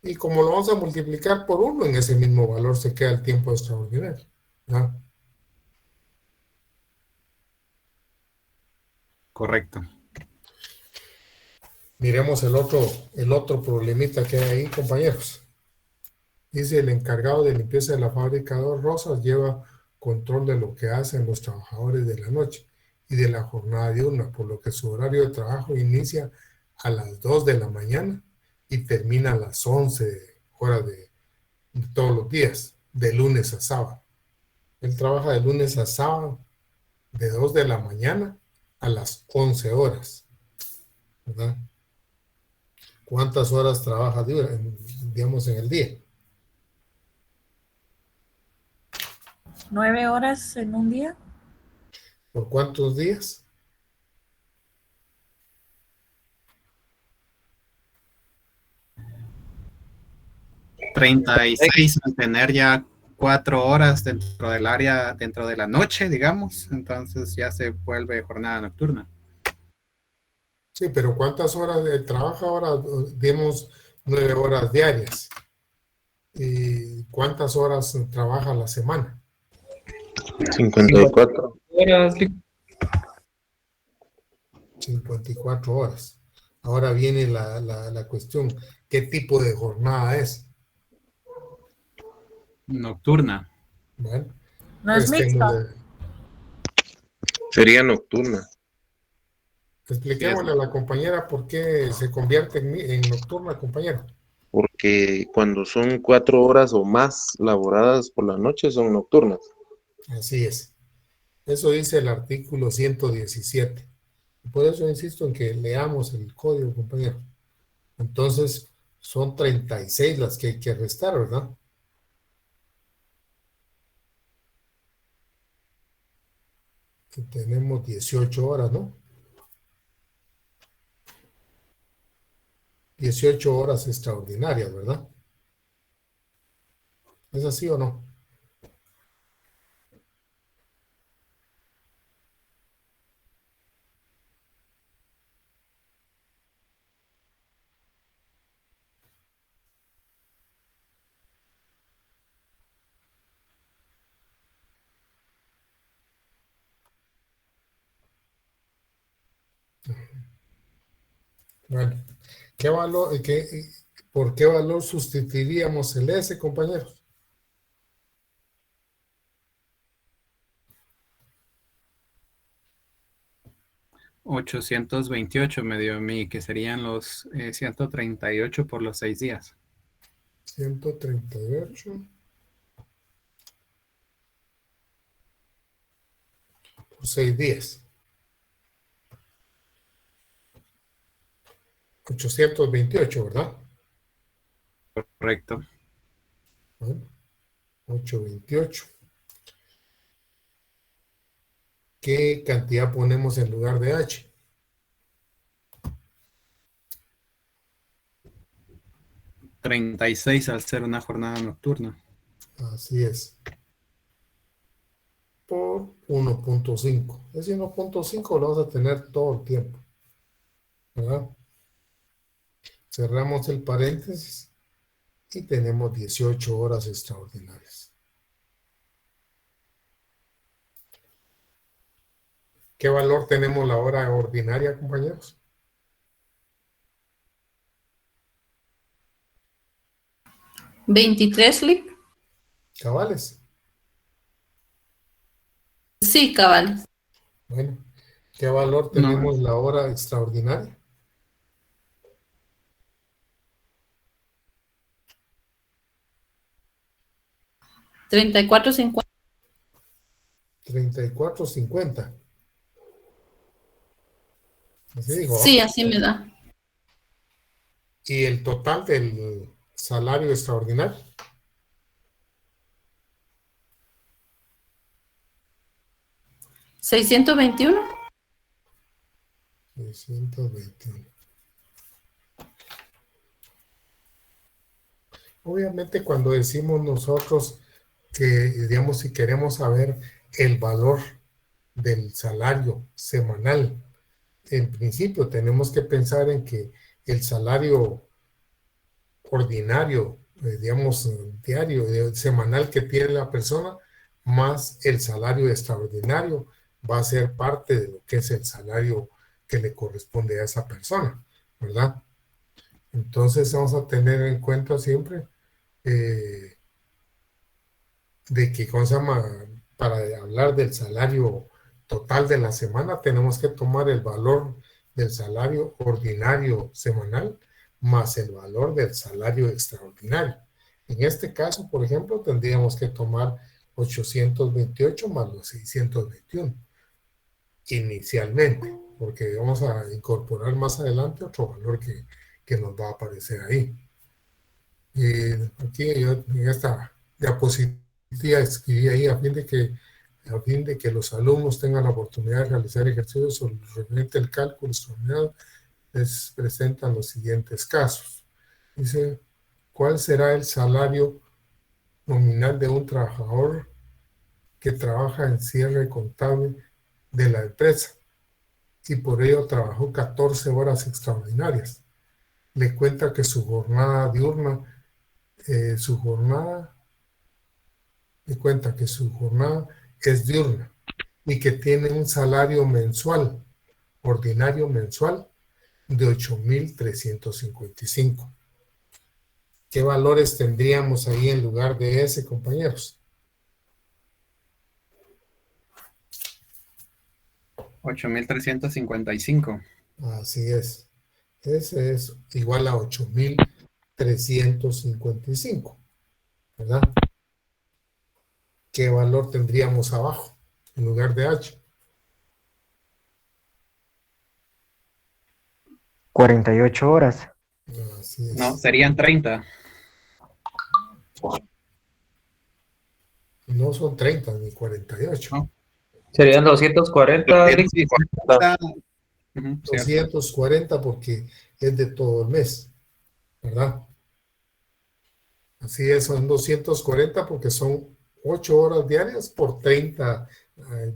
Y como lo vamos a multiplicar por 1, en ese mismo valor se queda el tiempo extraordinario. ¿Verdad? Correcto. Miremos el otro problemita que hay ahí, compañeros. Dice: el encargado de limpieza de la fábrica Dos Rosas lleva control de lo que hacen los trabajadores de la noche y de la jornada diurna, por lo que su horario de trabajo inicia a las 2 de la mañana y termina a las 11 horas de todos los días, de lunes a sábado. Él trabaja de lunes a sábado, de 2 de la mañana a las 11 horas. ¿Verdad? ¿Cuántas horas trabaja, digamos, en el día? 9 horas en un día. ¿Por cuántos días? $36, mantener ya 4 horas dentro del área, dentro de la noche, digamos, entonces ya se vuelve jornada nocturna. Sí, pero ¿cuántas horas trabaja ahora? Digamos 9 horas diarias. ¿Y cuántas horas trabaja a la semana? 54. 54 horas. Ahora viene la cuestión: ¿qué tipo de jornada es? Nocturna. Bueno, No es mixto. Sería nocturna. Expliquémosle a la compañera por qué se convierte en nocturna, compañero. Porque cuando son 4 horas o más laboradas por la noche son nocturnas. Así es. Eso dice el artículo 117. Por eso insisto en que leamos el código, compañero. Entonces, son 36 las que hay que restar, ¿verdad? Y tenemos 18 horas, ¿no? 18 horas extraordinarias, ¿verdad? ¿Es así o no? Bueno, ¿por qué valor sustituiríamos el S, compañeros? $828 me dio a mí, que serían los 138 por los 6 días. 138 por 6 días. 828, ¿verdad? Correcto. Bueno, 828. ¿Qué cantidad ponemos en lugar de H? $36 al ser una jornada nocturna. Así es. Por 1.5. Ese 1.5 lo vas a tener todo el tiempo, ¿verdad? Cerramos el paréntesis y tenemos 18 horas extraordinarias. ¿Qué valor tenemos la hora ordinaria, compañeros? ¿23, Lick? ¿Cabales? Sí, cabal. Bueno, ¿qué valor tenemos la hora extraordinaria? $34.50. 34.50. Así dijo. Sí, así me da. ¿Y el total del salario extraordinario? 621. 621. Obviamente cuando decimos nosotros que, digamos, si queremos saber el valor del salario semanal, en principio tenemos que pensar en que el salario ordinario, digamos, diario, semanal que tiene la persona, más el salario extraordinario, va a ser parte de lo que es el salario que le corresponde a esa persona, ¿verdad? Entonces vamos a tener en cuenta siempre de que, ¿cómo se llama? Para hablar del salario total de la semana, tenemos que tomar el valor del salario ordinario semanal más el valor del salario extraordinario. En este caso, por ejemplo, tendríamos que tomar 828 más los 621 inicialmente, porque vamos a incorporar más adelante otro valor que nos va a aparecer ahí. Y aquí yo en esta diapositiva escribí ahí a fin de que los alumnos tengan la oportunidad de realizar ejercicios sobre lo referente al cálculo extraordinario, les presentan los siguientes casos. Dice, ¿cuál será el salario nominal de un trabajador que trabaja en cierre contable de la empresa y por ello trabajó 14 horas extraordinarias? Le cuenta que su jornada diurna, le cuenta que su jornada es diurna y que tiene un salario mensual, ordinario mensual, de 8,355. ¿Qué valores tendríamos ahí en lugar de ese, compañeros? 8,355. Así es. Ese es igual a 8,355, ¿verdad? ¿Qué valor tendríamos abajo en lugar de H? 48 horas. Así es. No, serían 30. No son 30 ni 48. No. Serían 240. 240 porque es de todo el mes, ¿verdad? Así es, son 240 porque son 8 horas diarias por 30,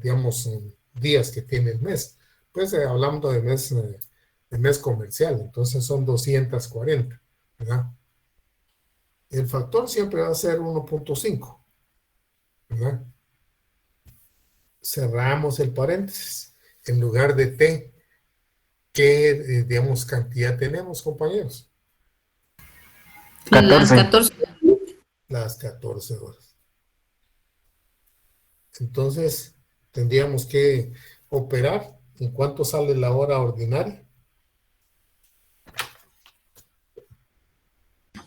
digamos, días que tiene el mes. Pues hablando de mes comercial, entonces son 240, ¿verdad? El factor siempre va a ser 1.5, ¿verdad? Cerramos el paréntesis. En lugar de T, ¿qué, digamos, cantidad tenemos, compañeros? 14. Las 14 horas. Entonces, tendríamos que operar. ¿En cuánto sale la hora ordinaria?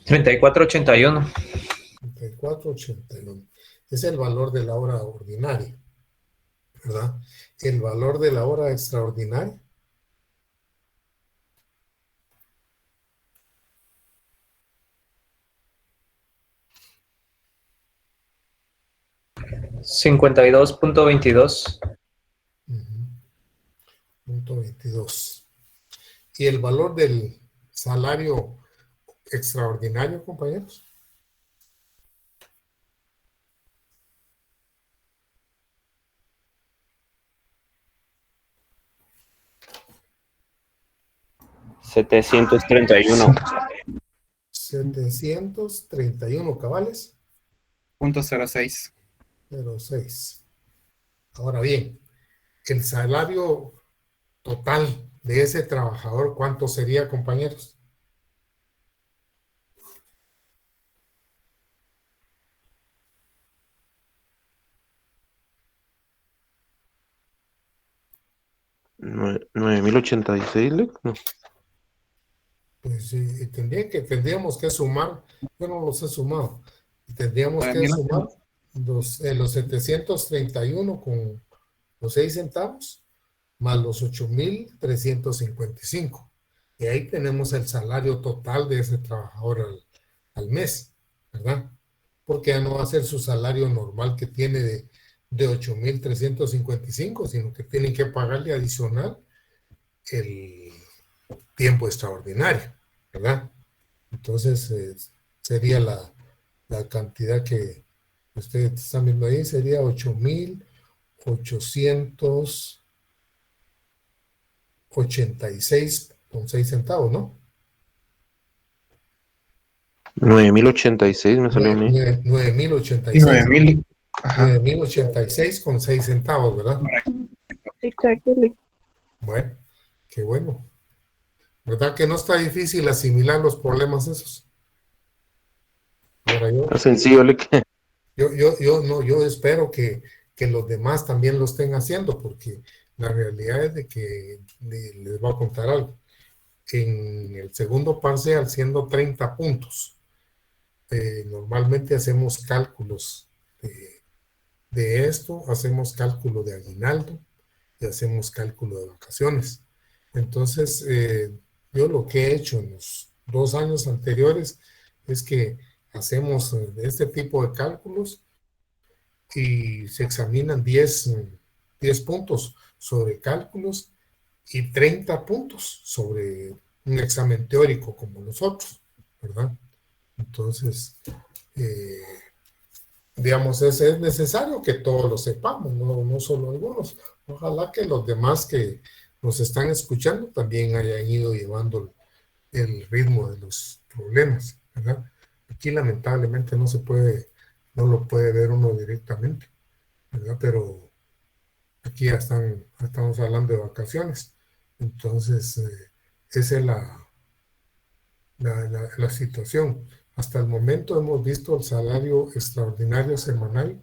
34.81. 34.81. Es el valor de la hora ordinaria, ¿verdad? El valor de la hora extraordinaria. $52.22. Punto 22. ¿Y el valor del salario extraordinario, compañeros? $731. 731 cabales. .06. 06. Ahora bien, el salario total de ese trabajador, ¿cuánto sería, compañeros? $9,086, ¿no? Pues tendríamos que sumar, yo no los he sumado, tendríamos que sumar los 731 con los 6 centavos más los 8,355. Y ahí tenemos el salario total de ese trabajador al mes, ¿verdad? Porque ya no va a ser su salario normal que tiene de 8.355, sino que tienen que pagarle adicional el tiempo extraordinario, ¿verdad? Entonces, sería la cantidad que ustedes están viendo ahí, sería 8.886,6 centavos, ¿no? 9.086 me salió a mí. 9.086. 9.000. Ajá. 9.086,6 centavos, ¿verdad? Exactly. Bueno, qué bueno. ¿Verdad que no está difícil asimilar los problemas esos? Ahora Es sencillo, yo espero que los demás también lo estén haciendo, porque la realidad es de que les voy a contar algo. En el segundo parcial, siendo 30 puntos, normalmente hacemos cálculos de esto, hacemos cálculo de aguinaldo y hacemos cálculo de vacaciones. Entonces, yo lo que he hecho en los 2 años anteriores es que hacemos este tipo de cálculos y se examinan 10 puntos sobre cálculos y 30 puntos sobre un examen teórico como nosotros, ¿verdad? Entonces, digamos, es necesario que todos lo sepamos, no solo algunos. Ojalá que los demás que nos están escuchando también hayan ido llevando el ritmo de los problemas, ¿verdad? Aquí lamentablemente no lo puede ver uno directamente, ¿verdad? Pero aquí ya estamos hablando de vacaciones. Entonces, esa es la situación. Hasta el momento hemos visto el salario extraordinario semanal.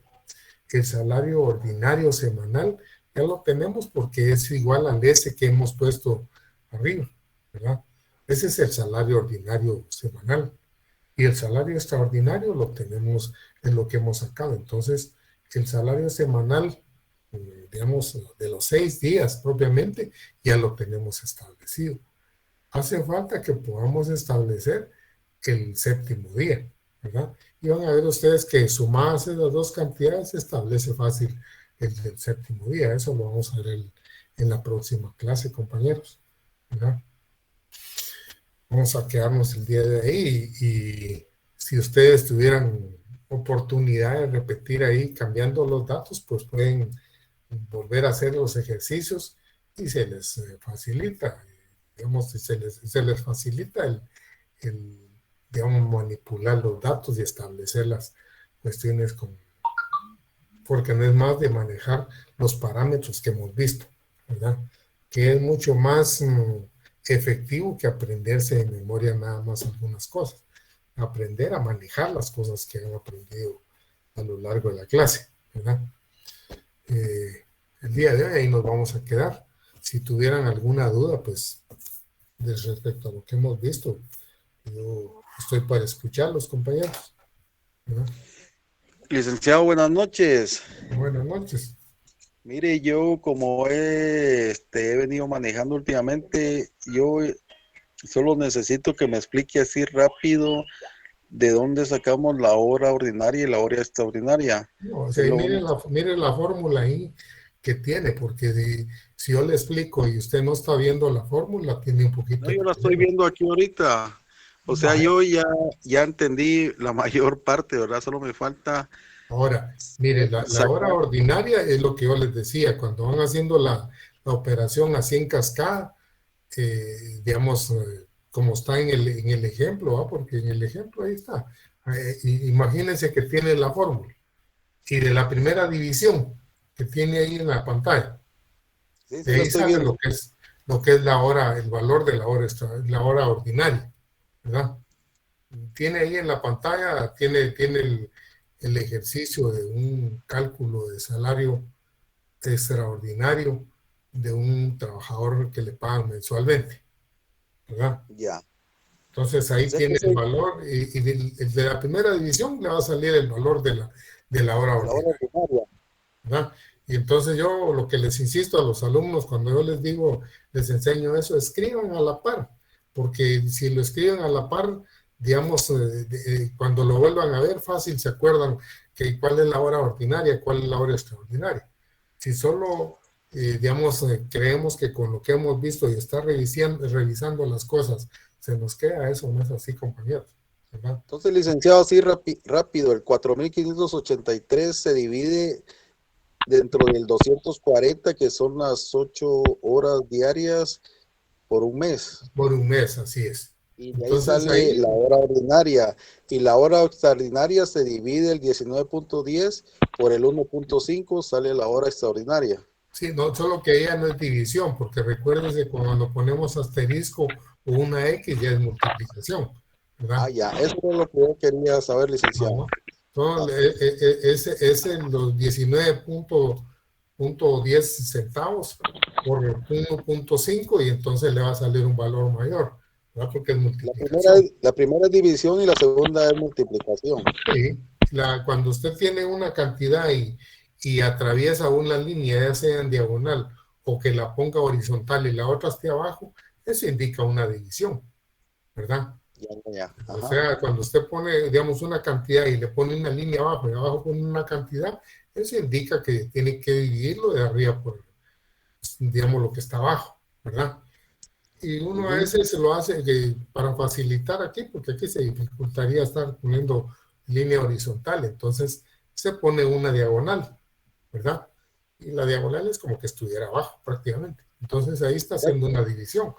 El salario ordinario semanal ya lo tenemos porque es igual al S que hemos puesto arriba, ¿verdad? Ese es el salario ordinario semanal. Y el salario extraordinario lo tenemos en lo que hemos sacado. Entonces, el salario semanal, digamos, de los 6 días propiamente, ya lo tenemos establecido. Hace falta que podamos establecer el séptimo día, ¿verdad? Y van a ver ustedes que sumadas esas dos cantidades se establece fácil el del séptimo día. Eso lo vamos a ver en la próxima clase, compañeros, ¿verdad? Vamos a quedarnos el día de ahí y si ustedes tuvieran oportunidad de repetir ahí cambiando los datos, pues pueden volver a hacer los ejercicios y se les facilita, digamos, se les facilita el digamos, manipular los datos y establecer las cuestiones porque no es más de manejar los parámetros que hemos visto, ¿verdad? Que es mucho más efectivo que aprenderse de memoria nada más algunas cosas. Aprender a manejar las cosas que han aprendido a lo largo de la clase, ¿verdad? El día de hoy ahí nos vamos a quedar. Si tuvieran alguna duda, pues, respecto a lo que hemos visto, yo estoy para escucharlos, compañeros, ¿verdad? Licenciado, buenas noches. Buenas noches. Mire, yo como he venido manejando últimamente, yo solo necesito que me explique así rápido de dónde sacamos la hora ordinaria y la hora extraordinaria. No, o sea, mire la fórmula ahí que tiene, porque si yo le explico y usted no está viendo la fórmula, tiene un poquito... No, yo la estoy viendo aquí ahorita. O sea, yo ya entendí la mayor parte, ¿verdad? Solo me falta... Ahora, mire, la hora ordinaria es lo que yo les decía, cuando van haciendo la operación así en cascada, digamos, como está en el ejemplo, ¿va? Porque en el ejemplo ahí está. Imagínense que tiene la fórmula y de la primera división que tiene ahí en la pantalla. Sí, de ahí sale lo que es la hora, el valor de la hora ordinaria, ¿verdad? Tiene ahí en la pantalla, tiene el ejercicio de un cálculo de salario extraordinario de un trabajador que le pagan mensualmente, ¿verdad? Ya. Entonces ahí tiene el valor y de la primera división le va a salir el valor de la hora ordinaria, ¿verdad? Y entonces yo lo que les insisto a los alumnos cuando yo les digo, les enseño eso, escriban a la par, porque si lo escriben a la par digamos, cuando lo vuelvan a ver, fácil se acuerdan que cuál es la hora ordinaria, cuál es la hora extraordinaria. Si solo, digamos, creemos que con lo que hemos visto y está revisando las cosas, se nos queda eso, no es así, compañeros, ¿verdad? Entonces, licenciado, así rápido, el 4.583 se divide dentro del 240, que son las 8 horas diarias por un mes. Por un mes, así es. Y de ahí sale la hora ordinaria. Y la hora extraordinaria se divide el 19.10 por el 1.5, sale la hora extraordinaria. Sí, no, solo que ella no es división, porque recuérdense cuando ponemos asterisco o una X ya es multiplicación, ¿verdad? Ah, ya, eso es lo que yo quería saber, licenciado. Entonces, es los 19.10 centavos por 1.5 y entonces le va a salir un valor mayor, ¿verdad? Porque es multiplicación. La primera es división y la segunda es multiplicación. Sí, cuando usted tiene una cantidad y atraviesa una línea, ya sea en diagonal o que la ponga horizontal y la otra esté abajo, eso indica una división, ¿verdad? O sea, cuando usted pone, digamos, una cantidad y le pone una línea abajo y abajo pone una cantidad, eso indica que tiene que dividirlo de arriba por, digamos, lo que está abajo, ¿verdad? Y uno a veces se lo hace para facilitar aquí, porque aquí se dificultaría estar poniendo línea horizontal, entonces se pone una diagonal, ¿verdad? Y la diagonal es como que estuviera abajo prácticamente. Entonces ahí está haciendo una división.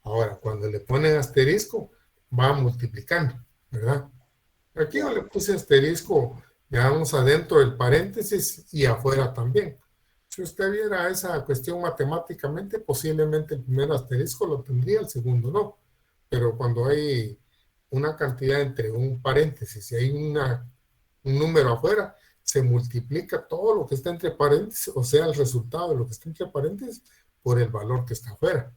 Ahora, cuando le ponen asterisco, va multiplicando, ¿verdad? Aquí yo le puse asterisco, digamos, adentro del paréntesis y afuera también. Si usted viera esa cuestión matemáticamente, posiblemente el primer asterisco lo tendría, el segundo no. Pero cuando hay una cantidad entre un paréntesis y hay un número afuera, se multiplica todo lo que está entre paréntesis, o sea, el resultado de lo que está entre paréntesis, por el valor que está afuera.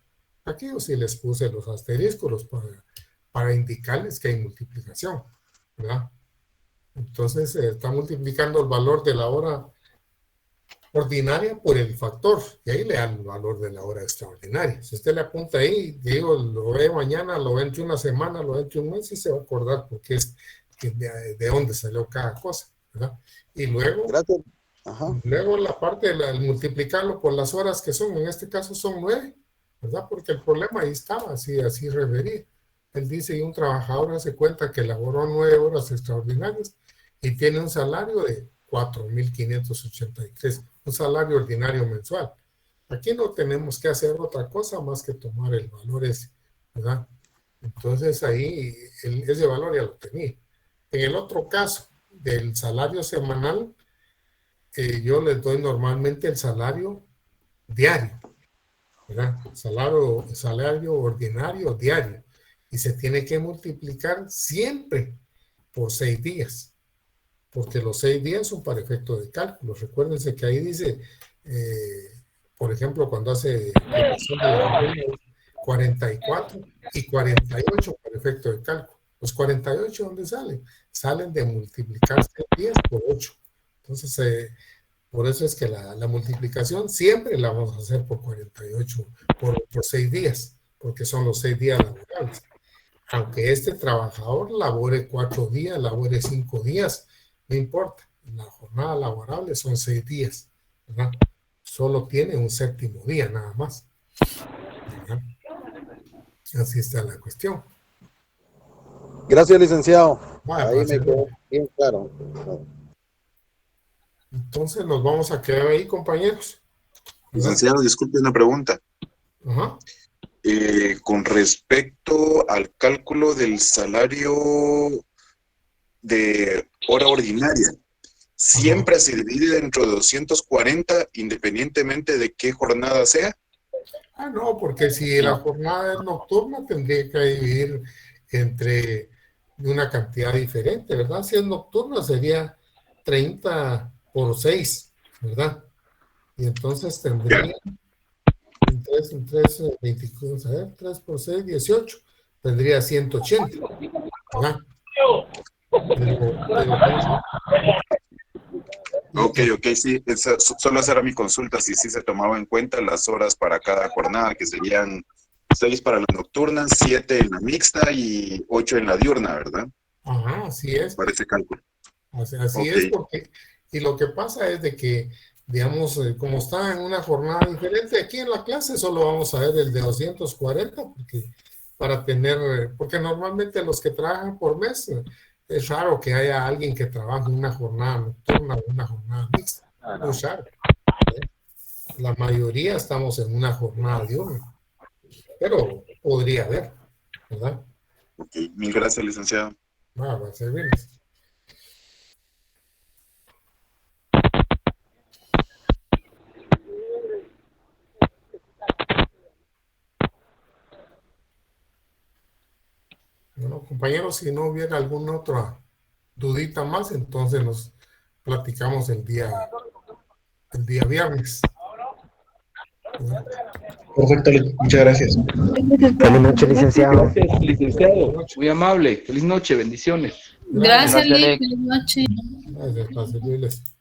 Aquí yo sí les puse los asteriscos para indicarles que hay multiplicación, ¿verdad? Entonces, está multiplicando el valor de la hora ordinaria por el factor, y ahí le dan el valor de la hora extraordinaria. Si usted le apunta ahí, digo, lo ve mañana, lo ve entre una semana, lo ve entre un mes, y se va a acordar porque es de dónde salió cada cosa, ¿verdad? Y luego, luego la parte de multiplicarlo por las horas que son, en este caso son 9, ¿verdad? Porque el problema ahí estaba, así refería. Él dice, y un trabajador hace cuenta que elaboró 9 horas extraordinarias y tiene un salario de 4.583, un salario ordinario mensual. Aquí no tenemos que hacer otra cosa más que tomar el valor ese, ¿verdad? Entonces ahí ese valor ya lo tenía. En el otro caso del salario semanal, yo les doy normalmente el salario diario, ¿verdad? Salario ordinario diario. Y se tiene que multiplicar siempre por 6 días. Porque los 6 días son para efecto de cálculo. Recuérdense que ahí dice, por ejemplo, cuando hace 44 y 48 para efecto de cálculo. Los 48, ¿dónde salen? Salen de multiplicar 6 días por 8. Entonces, por eso es que la multiplicación siempre la vamos a hacer por 48, por 6 días, porque son los 6 días laborables. Aunque este trabajador labore 4 días, labore 5 días, no importa, la jornada laborable son 6 días, ¿verdad? Solo tiene un 7º día nada más, ¿verdad? Así está la cuestión. Gracias, licenciado. Ahí me quedó bien claro. Entonces nos vamos a quedar ahí, compañeros. Licenciado, disculpe una pregunta. Ajá. Con respecto al cálculo del salario de hora ordinaria, ¿siempre se divide dentro de 240 independientemente de qué jornada sea? Ah, no, porque si la jornada es nocturna tendría que dividir entre una cantidad diferente, ¿verdad? Si es nocturna sería 30 por 6, ¿verdad? Y entonces tendría 3 por 6, 18, tendría 180, ¿verdad? Ok, sí, solo esa era mi consulta, si sí se tomaba en cuenta las horas para cada jornada, que serían 6 para la nocturna, 7 en la mixta y 8 en la diurna, ¿verdad? Ajá, así es. Para ese cálculo. Así es, porque, y lo que pasa es de que, digamos, como está en una jornada diferente, aquí en la clase solo vamos a ver el de 240, porque normalmente los que trabajan por mes, es raro que haya alguien que trabaje una jornada nocturna o una jornada mixta. Muy raro. La mayoría estamos en una jornada diurna, pero podría haber, ¿verdad? Ok, mil gracias, licenciado. Va a servirles. Bueno, compañeros, si no hubiera alguna otra dudita más, entonces nos platicamos el día viernes. Perfecto, muchas gracias. Feliz noche, licenciado. Gracias, licenciado. Muy amable. Feliz noche, bendiciones. Gracias, Lick. Feliz noche. Gracias, para servirles.